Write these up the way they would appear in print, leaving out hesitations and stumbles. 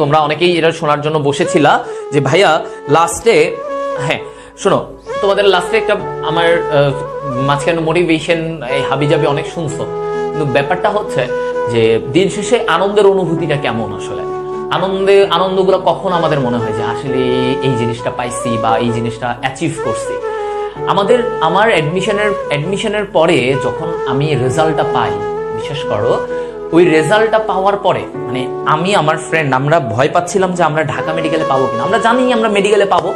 তোমরা অনেকেই এটা শোনার জন্য বসেছিলা যে ভাইয়া লাস্টে, হ্যাঁ শোনো, তোমাদের লাস্টে একটা আমার মাঝখানে মোটিভেশন এই হাবিজাবি অনেক শুনছো, কিন্তু ব্যাপারটা হচ্ছে যে দিন শেষে আনন্দের অনুভূতিটা কেমন, আসলে আনন্দগুলো কখন আমাদের মনে হয় যে আসলে এই জিনিসটা পাইছি বা এই জিনিসটা অ্যাচিভ করছি। আমার অ্যাডমিশনের পরে যখন আমি রেজাল্টটা পাই, বিশ্বাস করো ওই রেজাল্টটা পাওয়ার পরে মানে আমি আমার ফ্রেন্ড আমরা ভয় পাচ্ছিলাম যে আমরা ঢাকা মেডিকেলে পাবো কিনা। আমরা জানি আমরা মেডিকেলে পাবো,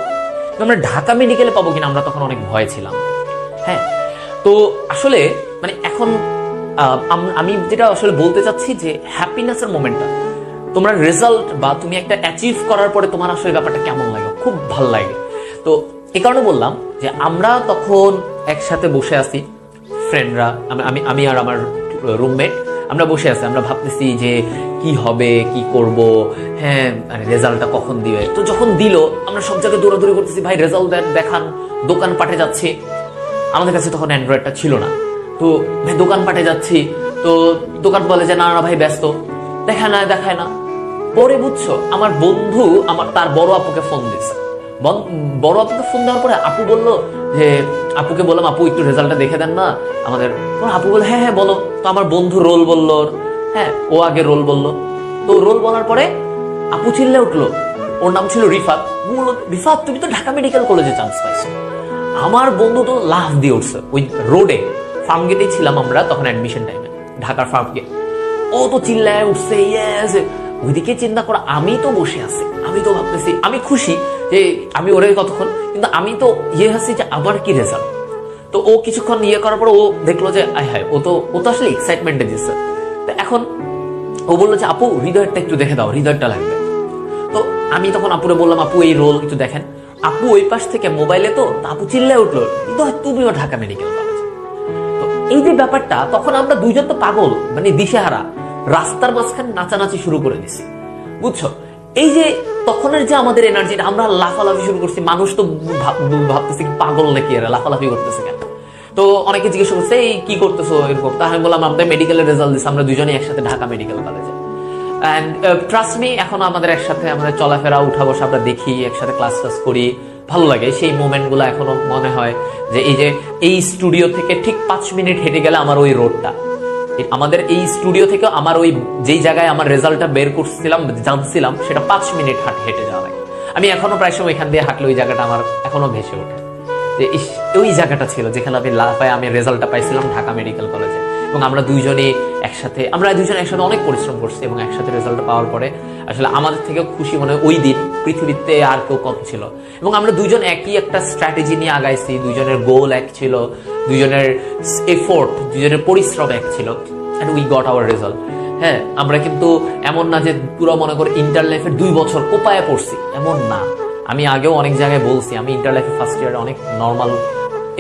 কিন্তু আমরা ঢাকা মেডিকেলে পাবো কিনা আমরা তখন অনেক ভয় ছিলাম। হ্যাঁ, তো আসলে মানে এখন আমি যেটা আসলে বলতে চাচ্ছি যে হ্যাপিনেসের মোমেন্টটা, তোমরা রেজাল্ট বা তুমি একটা অ্যাচিভ করার পরে তোমার আসলে ব্যাপারটা কেমন লাগে, খুব ভালো লাগে। তো এই কারণে বললাম যে আমরা তখন একসাথে বসে আছি ফ্রেন্ডরা, আমি আর আমার রুমমেট, আমরা বসে আছি, আমরা ভাবতেছি যে কি হবে, কি করব, হ্যাঁ রেজাল্টটা কখন দিবে। তো যখন দিল আমরা সব জায়গায় দৌড়াদৌড়ি করতেছি, ভাই রেজাল্ট দেখান, দোকান পাঠে যাচ্ছি। আমাদের কাছে তখন অ্যান্ড্রয়েডটা ছিল না, তো ভাই দোকান পাঠে যাচ্ছি, তো দোকান বলে যে না না ভাই ব্যস্ত, দেখায় না। পরে বুঝছো আমার বন্ধু তার বড় আপুকে ফোন দিচ্ছে, বড় আপুকে ফোন দেওয়ার পরে আপু বললো যে, আপুকে বললাম আপু একটু রেজাল্টটা দেখে দেন না আমাদের। আপু বলে হ্যাঁ বলো। তো আমার বন্ধু রোল বললো, হ্যাঁ ও আগে রোল বললো। তো রোল বলার পরে আপু চিল্লে উঠলো, ওর নাম ছিল রিফাত, বললো রিফাত তুমি তো ঢাকা মেডিকেল কলেজে চান্স পাইছো। আমার বন্ধু তো লাফ দিয়ে উঠছে ওই রোডে, ফার্ম গেটেই ছিলাম আমরা তখন অ্যাডমিশন টাইমে, ঢাকার ফার্ম গেট। ও তো চিল্লায় উঠছে ইয়েস। ওইদিকে চিন্তা করো আমি তো বসে আছি, আমি তো ভাবতেছি আমি খুশি যে আমি ওরে কতক্ষণ, কিন্তু আমি তো আছি যে আমার কি রেজাল্ট। তো ও কিছুক্ষণ করার পর ও দেখলো যে হায় ও তো আসলে এক্সাইটমেন্টে দিচ্ছে। তো এখন ও বললো যে আপু হৃদয়টা একটু দেখে দাও, হৃদয়টা লাগবে। তো আমি তখন আপুরে বললাম আপু এই রোল একটু দেখেন। আপু ওই পাশ থেকে মোবাইলে, তো আপু চিল্লায় উঠলো হৃদয় তুমিও ঢাকা মেডিকেল কলেজ। তো এই যে ব্যাপারটা, তখন আমরা দুইজন তো পাগল, মানে দিশেহারা, রাস্তার মাঝখানে নাচানাচি শুরু করে দিছি, বুঝছো। এই যে তখনের যে আমাদের এনার্জিটা, আমরা লাফালাফি শুরু করছি, মানুষ তো ভাবতেছি পাগল নাকি এরা লাফালাফি করতেছে কেন। তো অনেকে জিজ্ঞেস করছে এই কি করতেছো এরকম। তা আমি বললাম আমাদের মেডিকেলের রেজাল্ট দিচ্ছে, আমরা দুজনেই একসাথে ঢাকা মেডিকেল কলেজে। অ্যান্ড ট্রাস্ট মি এখন আমাদের একসাথে আমাদের চলাফেরা উঠা বসা আমরা দেখি, একসাথে ক্লাস করি, ভালো লাগে সেই মোমেন্টগুলো। এখনো মনে হয় যে এই স্টুডিও থেকে ঠিক 5 মিনিট হেঁটে গেলে আমার ওই রোডটা, আমাদের এই স্টুডিও থেকে আমার ওই যেই জায়গায় আমার রেজাল্টটা বের করছিলাম জানছিলাম সেটা 5 মিনিট হেঁটে যাওয়া লাগে। আমি এখনো প্রায় সময় এখান দিয়ে হাঁটলে ওই জায়গাটা আমার এখনো ভেসে ওঠে যে ওই জায়গাটা ছিল যেখানে আমি রেজাল্টটা পাইছিলাম ঢাকা মেডিকেল কলেজে। এবং আমরা দুইজনে একসাথে অনেক পরিশ্রম করছি এবং একসাথে রেজাল্ট পাওয়ার পরে আসলে আমাদের থেকে খুশি মনে হয় ওই দিন পৃথিবীতে আর কেউ কম ছিল। এবং আমরা দুইজন একই একটা স্ট্র্যাটেজি নিয়ে আগাইছি, দুইজনের গোল এক ছিল, দুইজনের এফোর্ট, দুইজনের পরিশ্রম এক ছিল, and we got our result. হ্যাঁ, আমরা কিন্তু এমন না যে পুরো মনে করে ইন্টার লাইফের 2 বছর কোপায় পড়ছি, এমন না। আমি আগেও অনেক জায়গায় বলছি আমি ইন্টার লাইফে ফার্স্ট ইয়ারে অনেক নর্মাল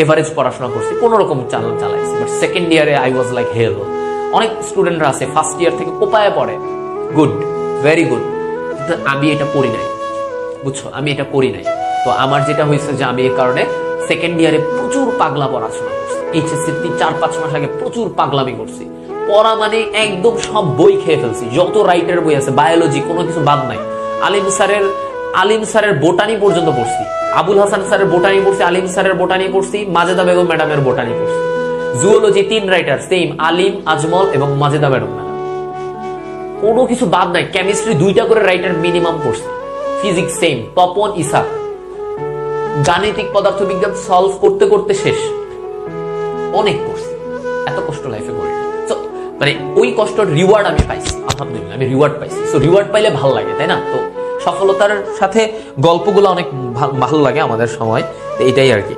এভারেজ পড়াশোনা করছি, কোনো রকম চালাইছি, বাট সেকেন্ড ইয়ারে আই ওয়াজ লাইক হেল। অনেক স্টুডেন্টরা আছে ফার্স্ট ইয়ার থেকে কোপায় পড়ে, গুড, ভেরি গুড, কিন্তু আমি এটা পড়ি নাই, বুঝছো, আমি এটা করি নাই। তো আমার যেটা হয়েছে যে আমি এই কারণে সেকেন্ড ইয়ারে প্রচুর পাগলা পড়াশোনা করছি, এইচএসসি 4-5 মাস আগে প্রচুর পাগলামি করছি, পড়া মানে একদম সব বই খেয়ে ফেলছি, যত রাইটার বই আছে বায়োলজি কোনো কিছু বাদ নাই। আলিম স্যারের বোটানি পর্যন্ত পড়ছি, আবুল হাসান স্যারের বোটানি পড়ছি, আলিম স্যারের বোটানি পড়ছি, মাজেদা বেগম ম্যাডামের বোটানি পড়ছি। জুওলজি 3 রাইটার সেম, আলিম, আজমল এবং মাজেদা ম্যাডাম, কোনো কিছু বাদ নাই। কেমিস্ট্রি 2টা করে রাইটার মিনিমাম পড়ছি, ফিজিক্স সেম, তপন, ইসাক। গাণিতিক পদার্থবিজ্ঞান সলভ করতে করতে শেষ, অনেক করছি, এত কষ্ট লাইফে করি। তো মানে ওই কষ্টের রিওয়ার্ড আমি পাইছি, আলহামদুলিল্লাহ আমি রিওয়ার্ড পাইছি। সো রিওয়ার্ড পাইলে ভালো লাগে, তাই না? তো সফলতার সাথে গল্পগুলো অনেক ভালো লাগে আমাদের সময়, এটাই আর কি।